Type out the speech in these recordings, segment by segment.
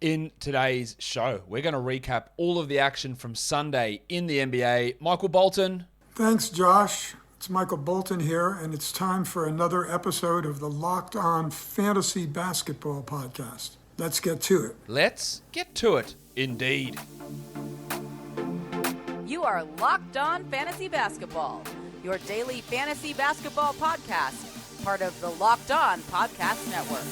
In today's show, we're going to recap all of the action from Sunday in the NBA. Michael Bolton. Thanks, Josh. It's Michael Bolton here, and it's time for another episode of the Locked On Fantasy Basketball Podcast. Let's get to it. Let's get to it, indeed. You are Locked On Fantasy Basketball, your daily fantasy basketball podcast, part of the Locked On Podcast Network.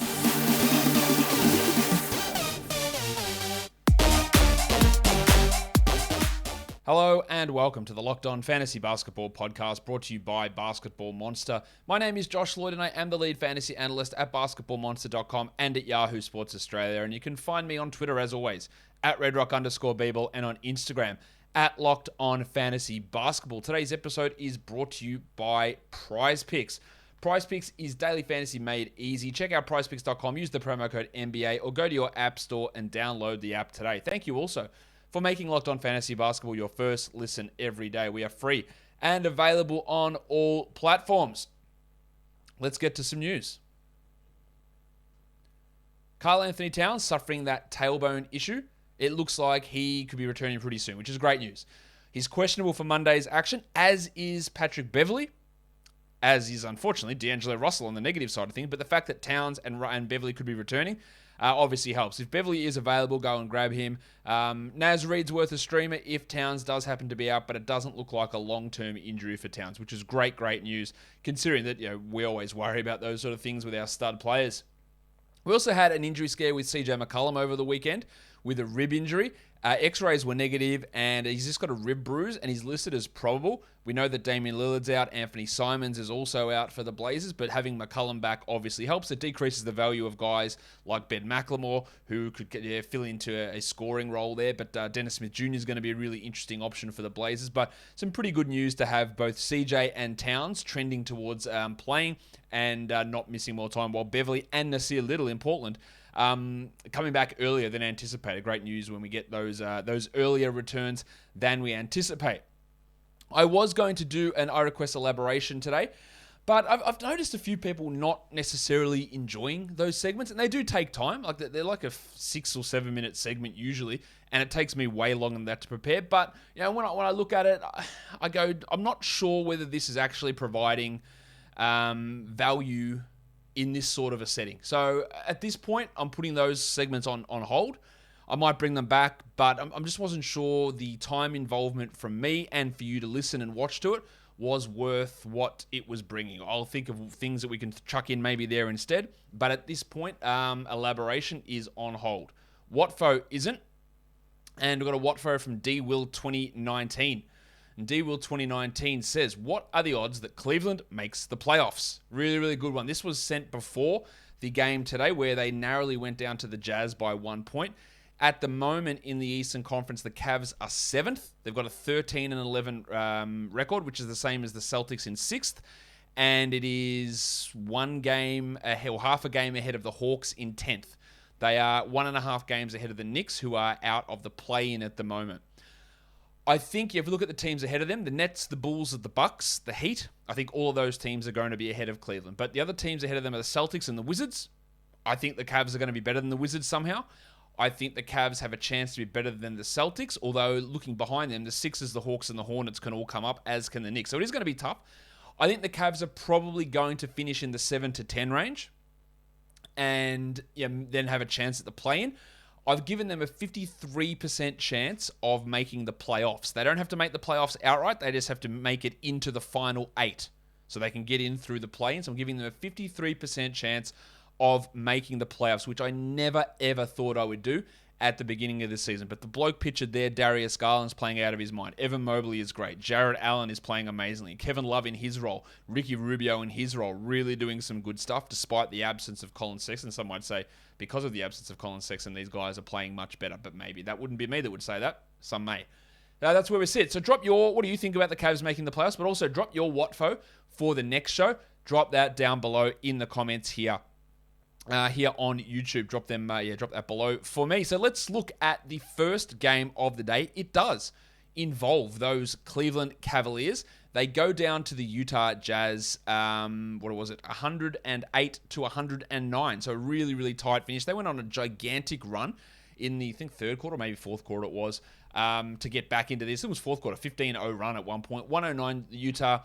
Hello and welcome to the Locked On Fantasy Basketball Podcast, brought to you by Basketball Monster. My name is Josh Lloyd and I am the lead fantasy analyst at basketballmonster.com and at Yahoo Sports Australia. And you can find me on Twitter as always, at redrock_Beeble, and on Instagram at Locked On Fantasy Basketball. Today's episode is brought to you by PrizePicks. PrizePicks is daily fantasy made easy. Check out prizepicks.com, use the promo code NBA, or go to your app store and download the app today. Thank you also for making Locked On Fantasy Basketball your first listen every day. We are free and available on all platforms. Let's get to some news. Karl-Anthony Towns suffering that tailbone issue. It looks like he could be returning pretty soon, which is great news. He's questionable for Monday's action, as is Patrick Beverley, as is, unfortunately, D'Angelo Russell on the negative side of things. But the fact that Towns and Beverley could be returning obviously helps. If Beverley is available, go and grab him. Naz Reid's worth a streamer if Towns does happen to be out, but it doesn't look like a long-term injury for Towns, which is great news, considering that we always worry about those sort of things with our stud players. We also had an injury scare with CJ McCollum over the weekend with a rib injury. X-rays were negative, and he's just got a rib bruise, and he's listed as probable. We know that Damian Lillard's out. Anthony Simons is also out for the Blazers, but having McCollum back obviously helps. It decreases the value of guys like Ben McLemore, who could fill into a scoring role there, but Dennis Smith Jr. is going to be a really interesting option for the Blazers. But some pretty good news to have both CJ and Towns trending towards playing and not missing more time, while Beverley and Nasir Little in Portland coming back earlier than anticipated. Great news when we get those earlier returns than we anticipate. I was going to do an I Request elaboration today, but I've noticed a few people not necessarily enjoying those segments, and they do take time. Like they're like a 6 or 7 minute segment usually, and it takes me way longer than that to prepare. But when I look at it, I go, I'm not sure whether this is actually providing value in this sort of a setting. So at this point, I'm putting those segments on hold. I might bring them back, but I just wasn't sure the time involvement from me and for you to listen and watch to it was worth what it was bringing. I'll think of things that we can chuck in maybe there instead. But at this point, elaboration is on hold. Watfo isn't. And we've got a Watfo from D-Will 2019. And D-Will 2019 says, what are the odds that Cleveland makes the playoffs? Really, really good one. This was sent before the game today where they narrowly went down to the Jazz by 1 point. At the moment in the Eastern Conference, the Cavs are 7th. They've got a 13-11 record, which is the same as the Celtics in 6th. And it is one game, or half a game ahead of the Hawks in 10th. They are 1.5 games ahead of the Knicks, who are out of the play-in at the moment. I think if you look at the teams ahead of them, the Nets, the Bulls, the Bucks, the Heat, I think all of those teams are going to be ahead of Cleveland. But the other teams ahead of them are the Celtics and the Wizards. I think the Cavs are going to be better than the Wizards somehow. I think the Cavs have a chance to be better than the Celtics, although looking behind them, the Sixers, the Hawks, and the Hornets can all come up, as can the Knicks. So it is going to be tough. I think the Cavs are probably going to finish in the 7 to 10 range and then have a chance at the play-in. I've given them a 53% chance of making the playoffs. They don't have to make the playoffs outright. They just have to make it into the final 8. So they can get in through the play-in. So I'm giving them a 53% chance of making the playoffs, which I never, ever thought I would do at the beginning of the season. But the bloke pictured there, Darius Garland's playing out of his mind. Evan Mobley is great. Jarrett Allen is playing amazingly. Kevin Love in his role. Ricky Rubio in his role. Really doing some good stuff despite the absence of Colin Sexton. Some might say because of the absence of Colin Sexton, these guys are playing much better. But maybe that wouldn't be me that would say that. Some may. That's where we sit. So drop what do you think about the Cavs making the playoffs? But also drop your Watfo for the next show. Drop that down below in the comments here. Here on YouTube. Drop that below for me. So let's look at the first game of the day. It does involve those Cleveland Cavaliers. They go down to the Utah Jazz, 108 to 109. So a really, really tight finish. They went on a gigantic run in the, I think, third quarter, maybe fourth quarter it was, to get back into this. It was fourth quarter, 15-0 run at one point, 109 Utah.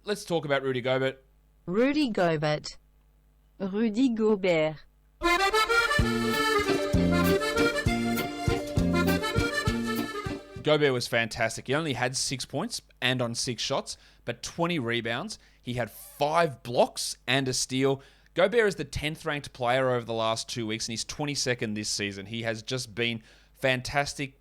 Let's talk about Rudy Gobert. Rudy Gobert. Rudy Gobert. Gobert was fantastic. He only had 6 points and on 6 shots, but 20 rebounds. He had 5 blocks and a steal. Gobert is the 10th ranked player over the last 2 weeks, and he's 22nd this season. He has just been fantastic.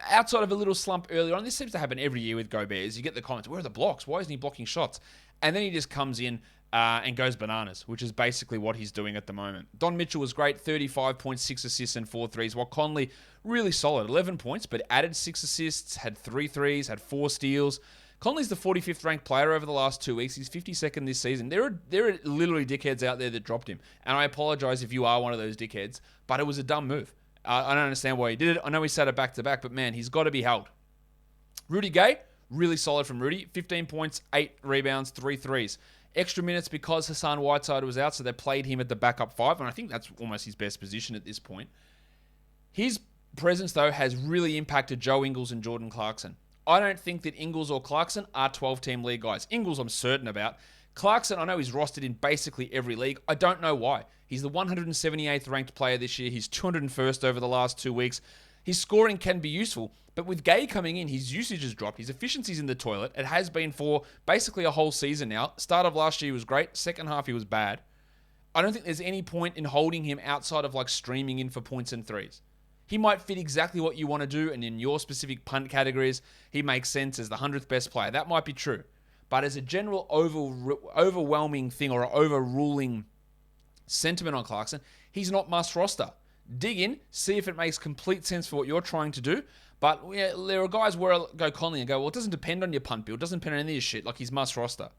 Outside of a little slump earlier on, this seems to happen every year with Gobert, is you get the comments, where are the blocks? Why isn't he blocking shots? And then he just comes in and goes bananas, which is basically what he's doing at the moment. Don Mitchell was great, 35.6 assists and 4 threes, while Conley, really solid, 11 points, but added 6 assists, had 3 threes, had 4 steals. Conley's the 45th ranked player over the last 2 weeks. He's 52nd this season. There are literally dickheads out there that dropped him. And I apologize if you are one of those dickheads, but it was a dumb move. I don't understand why he did it. I know he sat it back-to-back, but man, he's got to be held. Rudy Gay, really solid from Rudy. 15 points, 8 rebounds, 3 threes. Extra minutes because Hassan Whiteside was out, so they played him at the backup 5, and I think that's almost his best position at this point. His presence, though, has really impacted Joe Ingles and Jordan Clarkson. I don't think that Ingles or Clarkson are 12-team league guys. Ingles, I'm certain about. Clarkson, I know he's rostered in basically every league. I don't know why. He's the 178th ranked player this year. He's 201st over the last 2 weeks. His scoring can be useful, but with Gay coming in, his usage has dropped. His efficiency's in the toilet. It has been for basically a whole season now. Start of last year was great. Second half, he was bad. I don't think there's any point in holding him outside of like streaming in for points and threes. He might fit exactly what you want to do, and in your specific punt categories, he makes sense as the 100th best player. That might be true. But as a general overwhelming thing or overruling sentiment on Clarkson, he's not must roster. Dig in, see if it makes complete sense for what you're trying to do. But yeah, there are guys where I go Conley and go, well, it doesn't depend on your punt build. It doesn't depend on any of this shit. Like, he's must roster.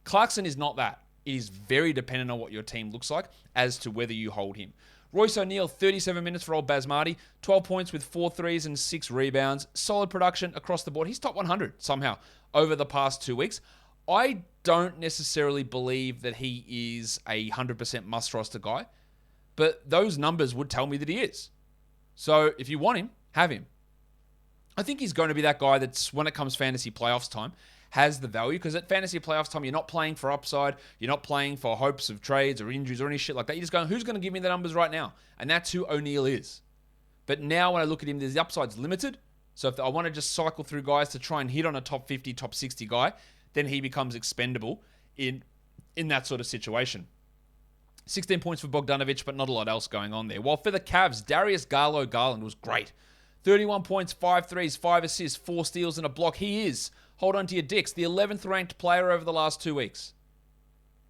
Clarkson is not that. It is very dependent on what your team looks like as to whether you hold him. Royce O'Neal, 37 minutes for old Basmati. 12 points with 4 threes and 6 rebounds. Solid production across the board. He's top 100 somehow over the past 2 weeks. I don't necessarily believe that he is a 100% must roster guy, but those numbers would tell me that he is. So if you want him, have him. I think he's going to be that guy that's, when it comes fantasy playoffs time, has the value, because at fantasy playoffs time, you're not playing for upside, you're not playing for hopes of trades or injuries or any shit like that. You're just going, who's going to give me the numbers right now? And that's who O'Neal is. But now when I look at him, the upside's limited. So if I want to just cycle through guys to try and hit on a top 50, top 60 guy, then he becomes expendable in that sort of situation. 16 points for Bogdanovic, but not a lot else going on there. While for the Cavs, Darius Garland was great. 31 points, 5 threes, 5 assists, 4 steals, and a block. He is, hold on to your dicks, the 11th ranked player over the last 2 weeks.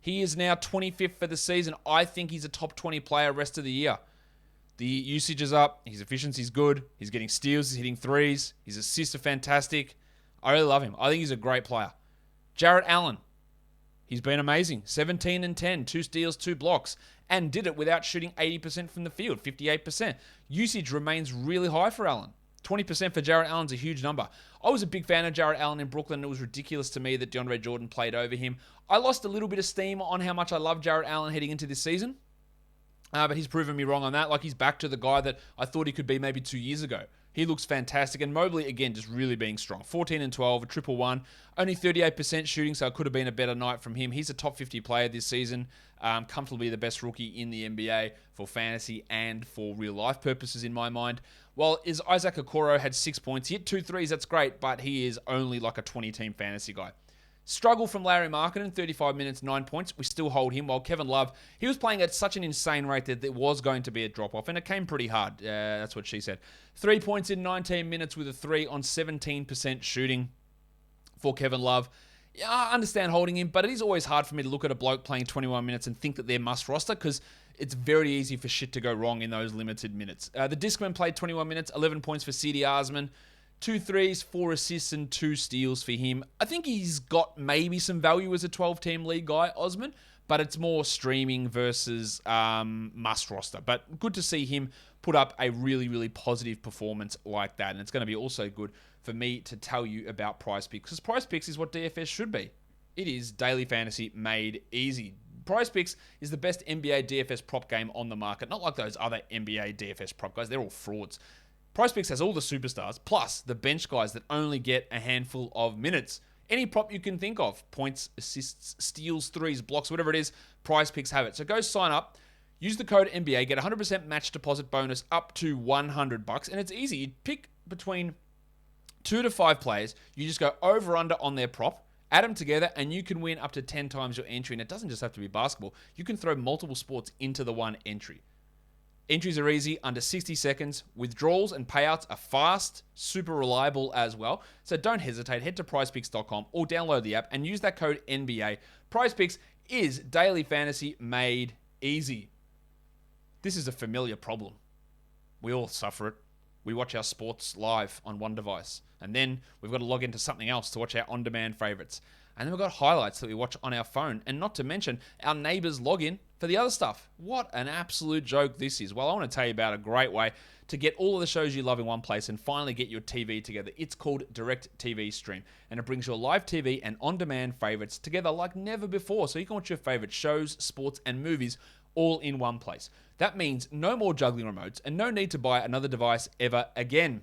He is now 25th for the season. I think he's a top 20 player rest of the year. The usage is up. His efficiency's good. He's getting steals. He's hitting threes. His assists are fantastic. I really love him. I think he's a great player. Jarrett Allen. He's been amazing. 17 and 10, 2 steals, 2 blocks, and did it without shooting 80% from the field, 58%. Usage remains really high for Allen. 20% for Jarrett Allen's a huge number. I was a big fan of Jarrett Allen in Brooklyn. It was ridiculous to me that DeAndre Jordan played over him. I lost a little bit of steam on how much I love Jarrett Allen heading into this season. But he's proven me wrong on that. Like, he's back to the guy that I thought he could be maybe 2 years ago. He looks fantastic. And Mobley, again, just really being strong. 14 and 12, a triple one. Only 38% shooting, so it could have been a better night from him. He's a top 50 player this season. Comfortably the best rookie in the NBA for fantasy and for real life purposes in my mind. While Isaac Okoro had 6 points. He hit 2 threes, that's great, but he is only like a 20-team fantasy guy. Struggle from Larry Markkinen, 35 minutes, 9 points. We still hold him, while Kevin Love, he was playing at such an insane rate that there was going to be a drop-off, and it came pretty hard. That's what she said. 3 points in 19 minutes with a 3 on 17% shooting for Kevin Love. Yeah, I understand holding him, but it is always hard for me to look at a bloke playing 21 minutes and think that they're must roster, because it's very easy for shit to go wrong in those limited minutes. The Discman played 21 minutes, 11 points for C.D. Osman. 2 threes, 4 assists, and 2 steals for him. I think he's got maybe some value as a 12-team league guy, Osman, but it's more streaming versus must roster. But good to see him put up a really, really positive performance like that. And it's going to be also good for me to tell you about PrizePicks, because PrizePicks is what DFS should be. It is daily fantasy made easy. PrizePicks is the best NBA DFS prop game on the market. Not like those other NBA DFS prop guys. They're all frauds. PrizePicks has all the superstars, plus the bench guys that only get a handful of minutes. Any prop you can think of, points, assists, steals, threes, blocks, whatever it is, PrizePicks have it. So go sign up, use the code NBA, get 100% match deposit bonus up to $100, and it's easy. You pick between 2 to 5 players, you just go over under on their prop, add them together, and you can win up to 10 times your entry. And it doesn't just have to be basketball. You can throw multiple sports into the one entry. Entries are easy, under 60 seconds. Withdrawals and payouts are fast, super reliable as well. So don't hesitate. Head to prizepicks.com or download the app and use that code NBA. PrizePicks is daily fantasy made easy. This is a familiar problem. We all suffer it. We watch our sports live on one device. And then we've got to log into something else to watch our on-demand favorites. And then we've got highlights that we watch on our phone. And not to mention our neighbors log in for the other stuff. What an absolute joke this is. Well, I want to tell you about a great way to get all of the shows you love in one place and finally get your TV together. It's called Direct TV Stream. And it brings your live TV and on-demand favorites together like never before. So you can watch your favorite shows, sports, and movies all in one place. That means no more juggling remotes and no need to buy another device ever again.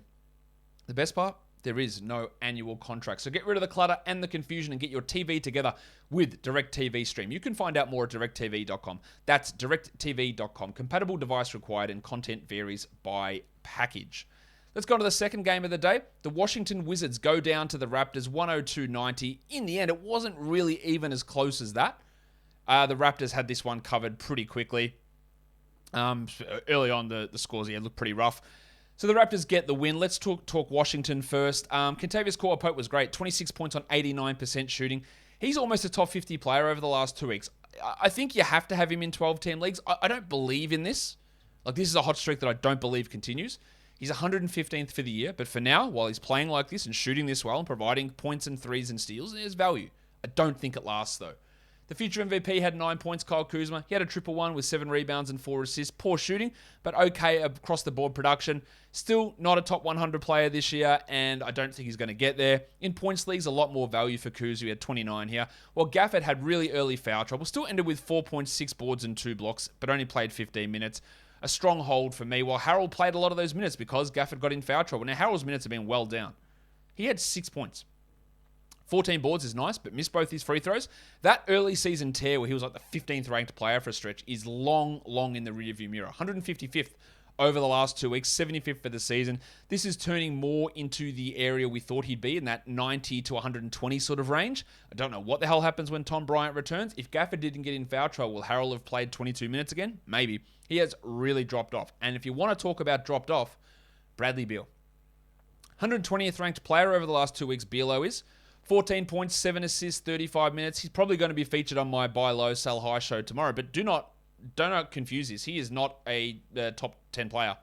The best part? There is no annual contract. So get rid of the clutter and the confusion and get your TV together with DirecTV Stream. You can find out more at directtv.com. That's directtv.com. Compatible device required and content varies by package. Let's go to the second game of the day. The Washington Wizards go down to the Raptors 102-90. In the end, it wasn't really even as close as that. The Raptors had this one covered pretty quickly. Early on, the scores here looked pretty rough. So the Raptors get the win. Let's talk Washington first. Kentavious Caldwell-Pope was great. 26 points on 89% shooting. He's almost a top 50 player over the last 2 weeks. I think you have to have him in 12-team leagues. I don't believe in this. Like, this is a hot streak that I don't believe continues. He's 115th for the year, but for now, while he's playing like this and shooting this well and providing points and threes and steals, there's value. I don't think it lasts, though. The future MVP had 9 points, Kyle Kuzma. He had a triple-1 with 7 rebounds and 4 assists. Poor shooting, but okay across-the-board production. Still not a top 100 player this year, and I don't think he's going to get there. In points leagues, a lot more value for Kuz, who had 29 here. While Gafford had really early foul trouble. Still ended with 4 points, 6 boards, and 2 blocks, but only played 15 minutes. A strong hold for me, while Harrell played a lot of those minutes because Gafford got in foul trouble. Now, Harrell's minutes have been well down. He had 6 points. 14 boards is nice, but missed both his free throws. That early season tear where he was like the 15th ranked player for a stretch is long in the rearview mirror. 155th over the last 2 weeks, 75th for the season. This is turning more into the area we thought he'd be in that 90 to 120 sort of range. I don't know what the hell happens when Tom Bryant returns. If Gafford didn't get in foul trouble, will Harrell have played 22 minutes again? Maybe. He has really dropped off. And if you want to talk about dropped off, Bradley Beal. 120th ranked player over the last 2 weeks, Bealo is. 14 points, 7 assists, 35 minutes. He's probably going to be featured on my buy low, sell high show tomorrow. But do not confuse this. He is not a top 10 player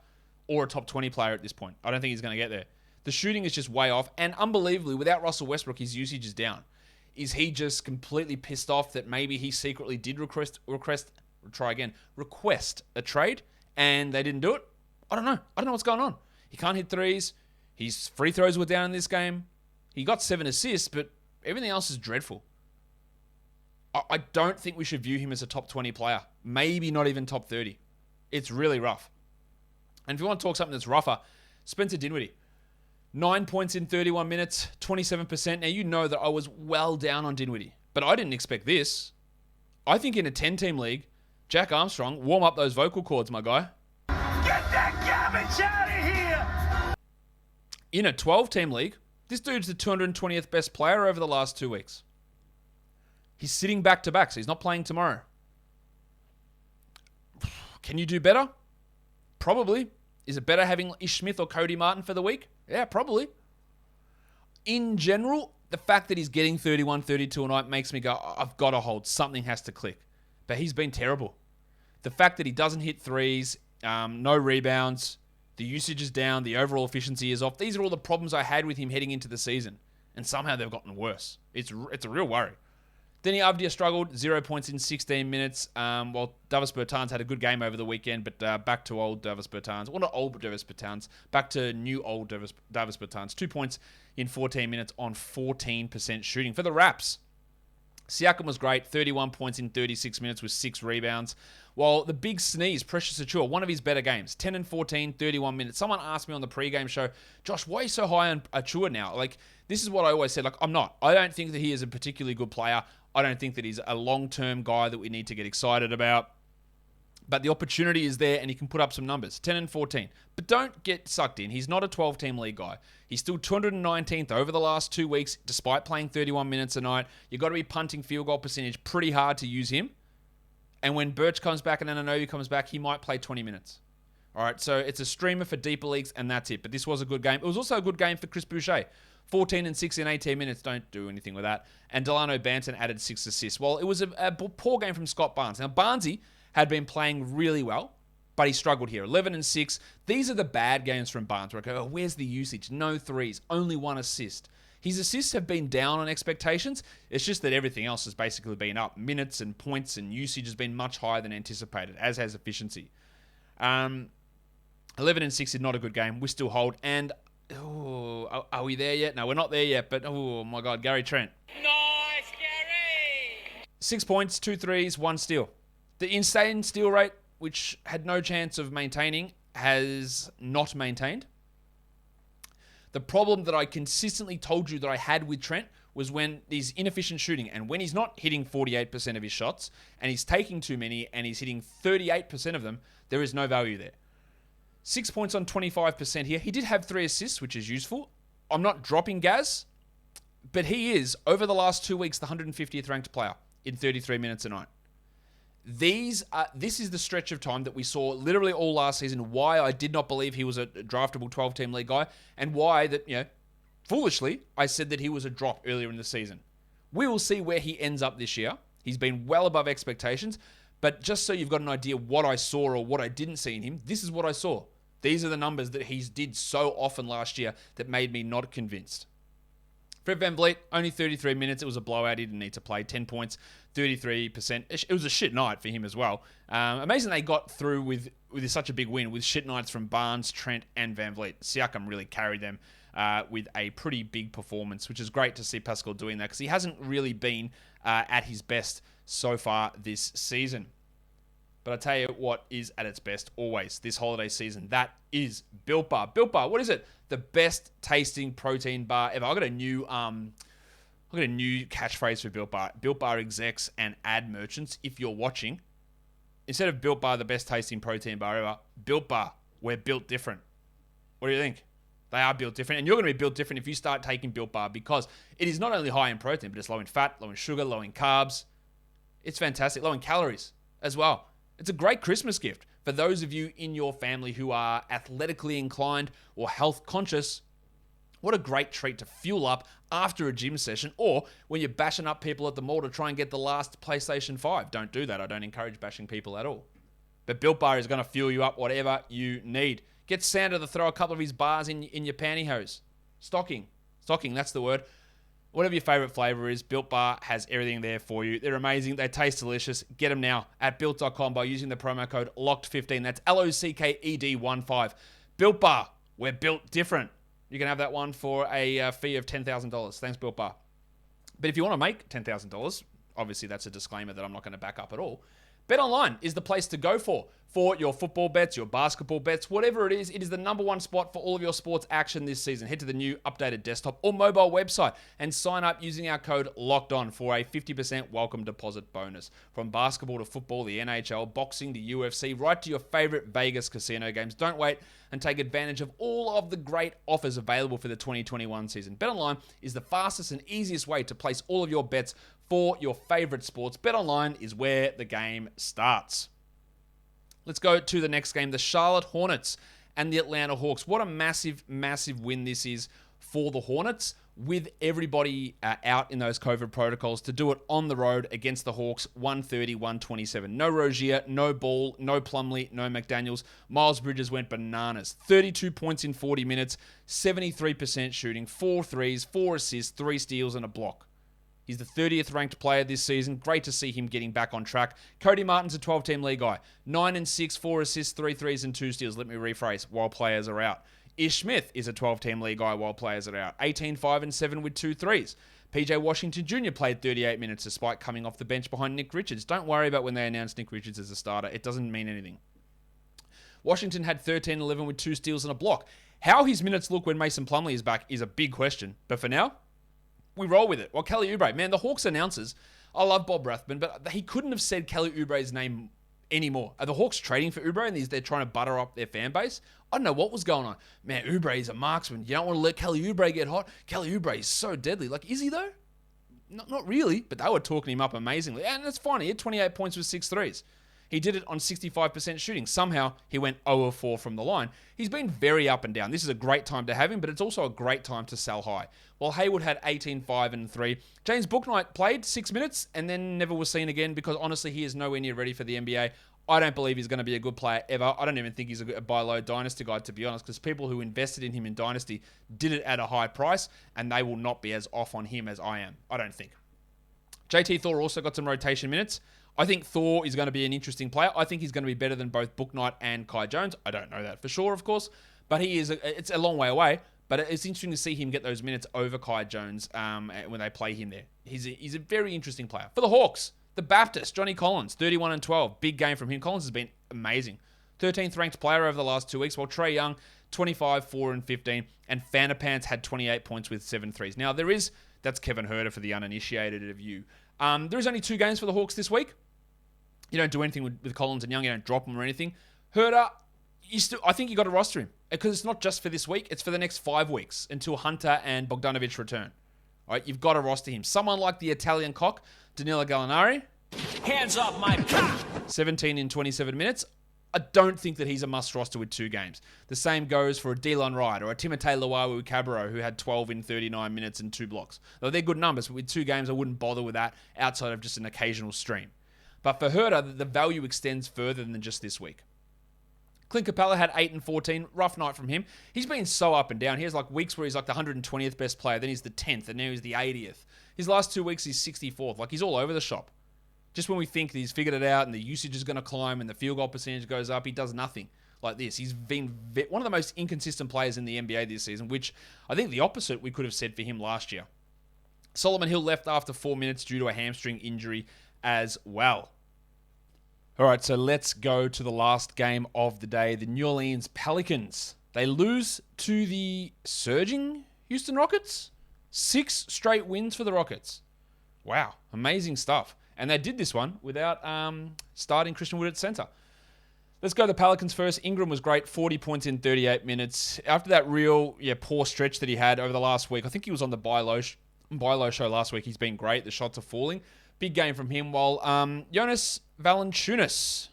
or a top 20 player at this point. I don't think he's going to get there. The shooting is just way off. And unbelievably, without Russell Westbrook, his usage is down. Is he just completely pissed off that maybe he secretly did request a trade and they didn't do it? I don't know. I don't know what's going on. He can't hit threes. His free throws were down in this game. He got 7 assists, but everything else is dreadful. I don't think we should view him as a top 20 player. Maybe not even top 30. It's really rough. And if you want to talk something that's rougher, Spencer Dinwiddie. 9 points in 31 minutes, 27%. Now, you know that I was well down on Dinwiddie, but I didn't expect this. I think in a 10-team league, Jack Armstrong, warm up those vocal cords, my guy. Get that garbage out of here! In a 12-team league, this dude's the 220th best player over the last 2 weeks. He's sitting back-to-back, so he's not playing tomorrow. Can you do better? Probably. Is it better having Ish Smith or Cody Martin for the week? Yeah, probably. In general, the fact that he's getting 31, 32 a night makes me go, I've got to hold. Something has to click. But he's been terrible. The fact that he doesn't hit threes, no rebounds, the usage is down, the overall efficiency is off. These are all the problems I had with him heading into the season. And somehow they've gotten worse. It's a real worry. Denny Avdia struggled, 0 points in 16 minutes. While Davis Bertans had a good game over the weekend, but back to old Davis Bertans. Well, not old Davis Bertans. Back to new old Davis Bertans. 2 points in 14 minutes on 14% shooting. For the Raps, Siakam was great, 31 points in 36 minutes with 6 rebounds. While the big sneeze, Precious Achiuwa, one of his better games, 10 and 14, 31 minutes. Someone asked me on the pregame show, Josh, why are you so high on Achiuwa now? Like, this is what I always said. Like, I'm not. I don't think that he is a particularly good player. I don't think that he's a long-term guy that we need to get excited about. But the opportunity is there, and he can put up some numbers, 10 and 14. But don't get sucked in. He's not a 12-team league guy. He's still 219th over the last 2 weeks, despite playing 31 minutes a night. You've got to be punting field goal percentage pretty hard to use him. And when Birch comes back and Anunoby comes back, he might play 20 minutes. All right, so it's a streamer for deeper leagues, and that's it. But this was a good game. It was also a good game for Chris Boucher. 14 and 6 in 18 minutes. Don't do anything with that. And Delano Banton added 6 assists. Well, it was a poor game from Scott Barnes. Now, Barnesy had been playing really well, but he struggled here. 11 and 6. These are the bad games from Barnes. Where I go, oh, where's the usage? No threes. Only 1 assist. His assists have been down on expectations. It's just that everything else has basically been up. Minutes and points and usage has been much higher than anticipated, as has efficiency. 11 and 6 is not a good game. We still hold. And, are we there yet? No, we're not there yet. But, oh my God, Gary Trent. Nice, Gary! 6 points, 2 threes, 1 steal. The insane steal rate, which had no chance of maintaining, has not maintained. The problem that I consistently told you that I had with Trent was when these inefficient shooting, and when he's not hitting 48% of his shots, and he's taking too many, and he's hitting 38% of them, there is no value there. 6 points on 25% here. He did have 3 assists, which is useful. I'm not dropping Gaz, but he is, over the last 2 weeks, the 150th ranked player in 33 minutes a night. This is the stretch of time that we saw literally all last season, why I did not believe he was a draftable 12-team league guy, and why that, foolishly, I said that he was a drop earlier in the season. We will see where he ends up this year. He's been well above expectations, but just so you've got an idea what I saw or what I didn't see in him, this is what I saw. These are the numbers that he did so often last year that made me not convinced. Fred VanVleet, only 33 minutes. It was a blowout. He didn't need to play. 10 points, 33%. It was a shit night for him as well. Amazing they got through with such a big win, with shit nights from Barnes, Trent, and VanVleet. Siakam really carried them with a pretty big performance, which is great to see Pascal doing that because he hasn't really been at his best so far this season. But I tell you what is at its best always this holiday season. That is Built Bar. Built Bar, what is it? The best tasting protein bar ever. I got a new catchphrase for Built Bar. Built Bar execs and ad merchants, if you're watching, instead of Built Bar, the best tasting protein bar ever, Built Bar, we're built different. What do you think? They are built different, and you're going to be built different if you start taking Built Bar because it is not only high in protein, but it's low in fat, low in sugar, low in carbs. It's fantastic. Low in calories as well. It's a great Christmas gift for those of you in your family who are athletically inclined or health conscious. What a great treat to fuel up after a gym session or when you're bashing up people at the mall to try and get the last PlayStation 5. Don't do that. I don't encourage bashing people at all. But Built Bar is going to fuel you up whatever you need. Get Santa to throw a couple of his bars in your pantyhose. Stocking, that's the word. Whatever your favorite flavor is, Built Bar has everything there for you. They're amazing. They taste delicious. Get them now at Built.com by using the promo code LOCKED15. That's LOCKED15. Built Bar. We're built different. You can have that one for a fee of $10,000. Thanks, Built Bar. But if you want to make $10,000, obviously that's a disclaimer that I'm not going to back up at all. BetOnline is the place to go for your football bets, your basketball bets, whatever it is. It is the number one spot for all of your sports action this season. Head to the new updated desktop or mobile website and sign up using our code LOCKEDON for a 50% welcome deposit bonus. From basketball to football, the NHL, boxing to UFC, right to your favorite Vegas casino games. Don't wait and take advantage of all of the great offers available for the 2021 season. BetOnline is the fastest and easiest way to place all of your bets for your favorite sports. BetOnline is where the game starts. Let's go to the next game, the Charlotte Hornets and the Atlanta Hawks. What a massive, massive win this is for the Hornets with everybody out in those COVID protocols to do it on the road against the Hawks, 130-127. No Rozier, no Ball, no Plumlee, no McDaniels. Miles Bridges went bananas. 32 points in 40 minutes, 73% shooting, 4 threes, 4 assists, 3 steals, and a block. He's the 30th ranked player this season. Great to see him getting back on track. Cody Martin's a 12-team league guy. 9 and 6, 4 assists, 3 threes, and 2 steals. Let me rephrase, while players are out. Ish Smith is a 12-team league guy while players are out. 18, 5, and 7 with 2 threes. PJ Washington Jr. played 38 minutes despite coming off the bench behind Nick Richards. Don't worry about when they announce Nick Richards as a starter. It doesn't mean anything. Washington had 13, 11 with 2 steals and a block. How his minutes look when Mason Plumlee is back is a big question. But for now, we roll with it. Well, Kelly Oubre, man, the Hawks announcers, I love Bob Rathman, but he couldn't have said Kelly Oubre's name anymore. Are the Hawks trading for Oubre and they're trying to butter up their fan base? I don't know what was going on. Man, Oubre is a marksman. You don't want to let Kelly Oubre get hot. Kelly Oubre is so deadly. Like, is he though? Not really, but they were talking him up amazingly. And that's fine. He had 28 points with 6 threes. He did it on 65% shooting. Somehow, he went 0 of 4 from the line. He's been very up and down. This is a great time to have him, but it's also a great time to sell high. While Hayward had 18, 5, and 3, James Bouknight played 6 minutes and then never was seen again because, honestly, he is nowhere near ready for the NBA. I don't believe he's going to be a good player ever. I don't even think he's a buy low dynasty guy, to be honest, because people who invested in him in dynasty did it at a high price, and they will not be as off on him as I am. I don't think. JT Thor also got some rotation minutes. I think Thor is going to be an interesting player. I think he's going to be better than both Bouknight and Kai Jones. I don't know that for sure, of course, but it's a long way away. But it's interesting to see him get those minutes over Kai Jones when they play him there. He's a very interesting player. For the Hawks, the Baptist, Johnny Collins, 31 and 12. Big game from him. Collins has been amazing. 13th ranked player over the last 2 weeks, while Trae Young, 25, 4, and 15. And Fanapants had 28 points with 7 threes. Now, that's Kevin Huerter for the uninitiated of you. There is only 2 games for the Hawks this week. You don't do anything with Collins and Young. You don't drop them or anything. Huerter, I think you got to roster him because it's not just for this week. It's for the next 5 weeks until Hunter and Bogdanovic return. All right, you've got to roster him. Someone like the Italian cock, Danilo Gallinari. Hands off my cock! 17 in 27 minutes. I don't think that he's a must roster with 2 games. The same goes for a Delon Wright or a Timothé Luwawu-Cabarrot, who had 12 in 39 minutes and 2 blocks. Though they're good numbers, but with 2 games, I wouldn't bother with that outside of just an occasional stream. But for Huerter, the value extends further than just this week. Clint Capella had 8 and 14. Rough night from him. He's been so up and down. He has like weeks where he's like the 120th best player, then he's the 10th, and now he's the 80th. His last 2 weeks, he's 64th. Like, he's all over the shop. Just when we think that he's figured it out and the usage is going to climb and the field goal percentage goes up, he does nothing like this. He's been one of the most inconsistent players in the NBA this season, which I think the opposite we could have said for him last year. Solomon Hill left after 4 minutes due to a hamstring injury as well. All right, so let's go to the last game of the day. The New Orleans Pelicans. They lose to the surging Houston Rockets. 6 straight wins for the Rockets. Wow, amazing stuff. And they did this one without starting Christian Wood at center. Let's go to the Pelicans first. Ingram was great, 40 points in 38 minutes. After that real poor stretch that he had over the last week, I think he was on the Buy Low show last week. He's been great. The shots are falling. Big game from him. While Jonas Valanciunas.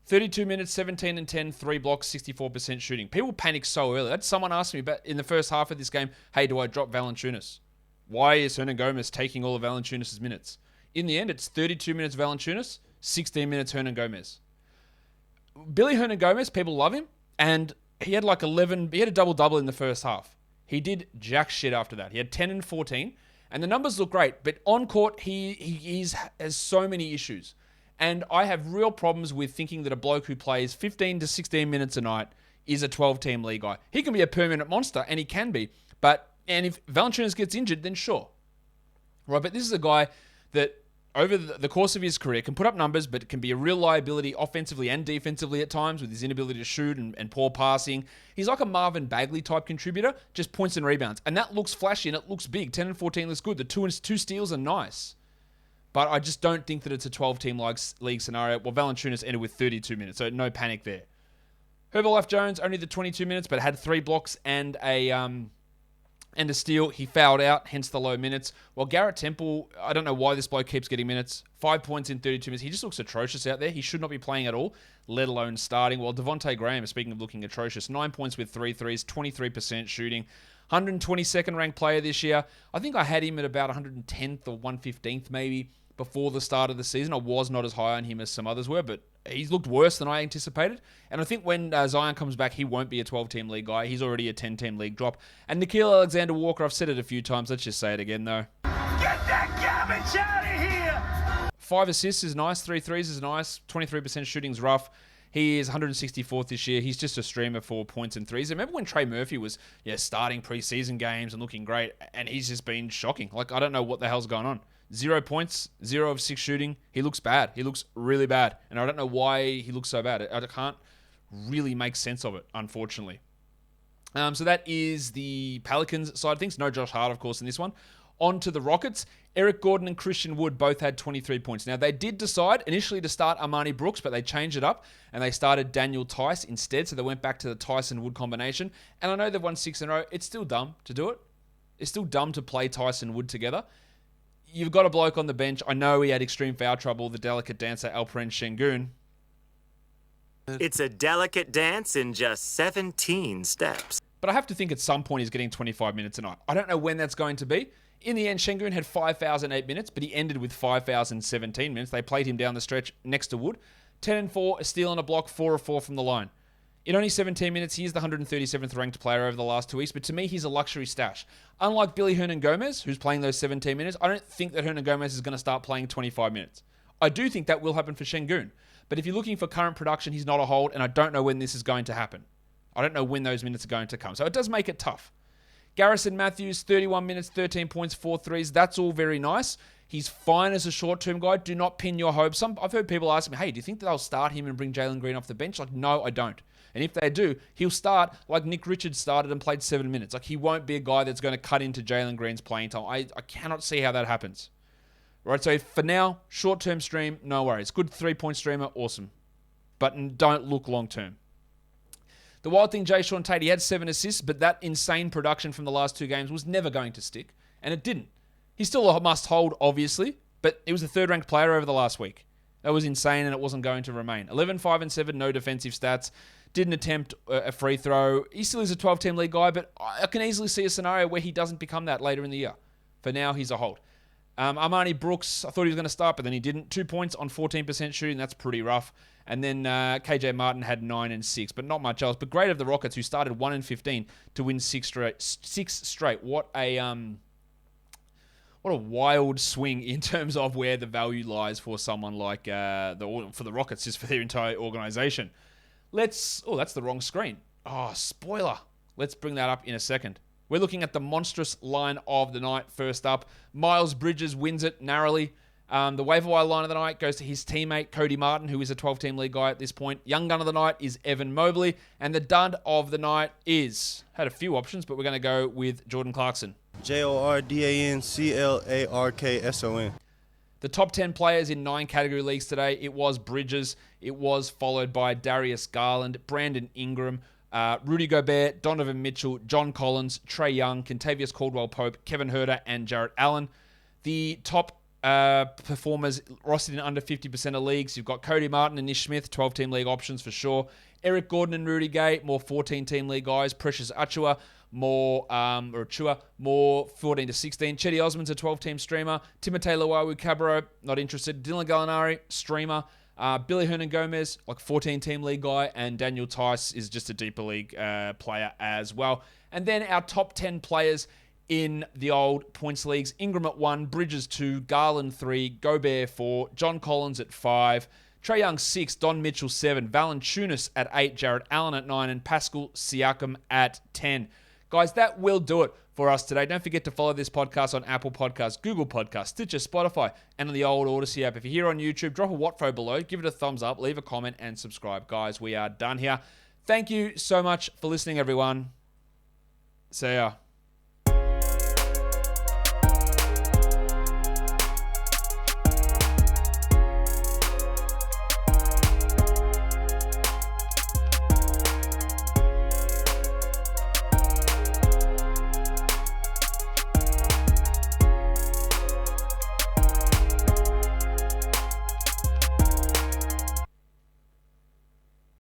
32 minutes, 17 and 10, 3 blocks, 64% shooting. People panic so early. That's someone asked me in the first half of this game, hey, do I drop Valanciunas? Why is Hernangomez taking all of Valanciunas' minutes? In the end, it's 32 minutes Valanciunas, 16 minutes Hernangomez. Billy Hernangomez, people love him, and he had like 11, he had a double-double in the first half. He did jack shit after that. He had 10 and 14, and the numbers look great, but on court, he has so many issues. And I have real problems with thinking that a bloke who plays 15 to 16 minutes a night is a 12-team league guy. He can be a permanent monster, and he can be, and if Valanciunas gets injured, then sure. Right, but this is a guy that over the course of his career can put up numbers, but can be a real liability offensively and defensively at times with his inability to shoot and poor passing. He's like a Marvin Bagley type contributor, just points and rebounds. And that looks flashy and it looks big. 10 and 14 looks good. The 2 steals are nice. But I just don't think that it's a 12-team league scenario. Well, Valanciunas ended with 32 minutes, so no panic there. Herbalife Jones, only the 22 minutes, but had 3 blocks and a steal. He fouled out, hence the low minutes. While Garrett Temple, I don't know why this bloke keeps getting minutes. 5 points in 32 minutes. He just looks atrocious out there. He should not be playing at all, let alone starting. While Devontae Graham, speaking of looking atrocious, 9 points with 3 threes, 23% shooting. 122nd ranked player this year. I think I had him at about 110th or 115th maybe before the start of the season. I was not as high on him as some others were, but he's looked worse than I anticipated. And I think when Zion comes back, he won't be a 12-team league guy. He's already a 10-team league drop. And Nickeil Alexander-Walker, I've said it a few times. Let's just say it again, though. Get that garbage out of here! 5 assists is nice. 3 threes is nice. 23% shooting's rough. He is 164th this year. He's just a streamer for points and threes. Remember when Trey Murphy was starting preseason games and looking great, and he's just been shocking. Like, I don't know what the hell's going on. 0 points, 0 of 6 shooting. He looks bad. He looks really bad. And I don't know why he looks so bad. I can't really make sense of it, unfortunately. So that is the Pelicans side of things. No Josh Hart, of course, in this one. On to the Rockets. Eric Gordon and Christian Wood both had 23 points. Now, they did decide initially to start Armani Brooks, but they changed it up, and they started Daniel Tice instead, so they went back to the Tice and Wood combination. And I know they've won 6 in a row. It's still dumb to do it. It's still dumb to play Tice and Wood together. You've got a bloke on the bench. I know he had extreme foul trouble, the delicate dancer Alperen Şengün. It's a delicate dance in just 17 steps. But I have to think at some point he's getting 25 minutes a night. I don't know when that's going to be. In the end, Şengün had 5 fouls in 8 minutes, but he ended with 5 fouls in 17 minutes. They played him down the stretch next to Wood. 10-4, a steal and a block, 4 of 4 from the line. In only 17 minutes, he is the 137th ranked player over the last 2 weeks, but to me, he's a luxury stash. Unlike Billy Hernangomez, who's playing those 17 minutes, I don't think that Hernangomez is going to start playing 25 minutes. I do think that will happen for Şengün, but if you're looking for current production, he's not a hold, and I don't know when this is going to happen. I don't know when those minutes are going to come, so it does make it tough. Garrison Matthews, 31 minutes, 13 points, 4 threes. That's all very nice. He's fine as a short-term guy. Do not pin your hopes. I've heard people ask me, hey, do you think that they'll start him and bring Jalen Green off the bench? Like, no, I don't. And if they do, he'll start like Nick Richards started and played 7 minutes. Like, he won't be a guy that's going to cut into Jalen Green's playing time. I cannot see how that happens. Right, so for now, short-term stream, no worries. Good 3-point streamer, awesome. But don't look long-term. The wild thing, Jay Sean Tate, he had 7 assists, but that insane production from the last 2 games was never going to stick, and it didn't. He's still a must-hold, obviously, but he was a third-ranked player over the last week. That was insane, and it wasn't going to remain. 11, 5, and 7, no defensive stats. Didn't attempt a free throw. He still is a 12-team league guy, but I can easily see a scenario where he doesn't become that later in the year. For now, he's a hold. Armani Brooks, I thought he was going to start, but then he didn't. 2 points on 14% shooting. That's pretty rough. And then KJ Martin had 9 and 6, but not much else. But great of the Rockets, who started 1 and 15 to win 6 straight. What a wild swing in terms of where the value lies for someone like for the Rockets, just for their entire organization. That's the wrong screen. Oh, spoiler. Let's bring that up in a second. We're looking at the monstrous line of the night. First up, Miles Bridges wins it narrowly. The waiver wire line of the night goes to his teammate, Cody Martin, who is a 12-team league guy at this point. Young gun of the night is Evan Mobley. And the dud of the night had a few options, but we're going to go with Jordan Clarkson. JordanClarkson. The top 10 players in 9 category leagues today, it was Bridges. It was followed by Darius Garland, Brandon Ingram, Rudy Gobert, Donovan Mitchell, John Collins, Trae Young, Kentavious Caldwell-Pope, Kevin Huerter, and Jarrett Allen. The top performers rostered in under 50% of leagues. You've got Cody Martin and Nish Smith, 12-team league options for sure. Eric Gordon and Rudy Gay, more 14-team league guys. Precious Achiuwa, more 14 to 16. Chetty Osman's a 12-team streamer. Timothé Luwawu-Cabarrot, not interested. Dylan Gallinari, streamer. Billy Hernangomez, like 14-team league guy. And Daniel Tice is just a deeper league player as well. And then our top 10 players in the old points leagues. Ingram at 1, Bridges 2, Garland 3, Gobert 4, John Collins at 5, Trae Young 6, Don Mitchell 7, Valanciunas at 8, Jarrett Allen at 9, and Pascal Siakam at 10. Guys, that will do it for us today. Don't forget to follow this podcast on Apple Podcasts, Google Podcasts, Stitcher, Spotify, and on the old Odyssey app. If you're here on YouTube, drop a Watfo below, give it a thumbs up, leave a comment, and subscribe. Guys, we are done here. Thank you so much for listening, everyone. See ya.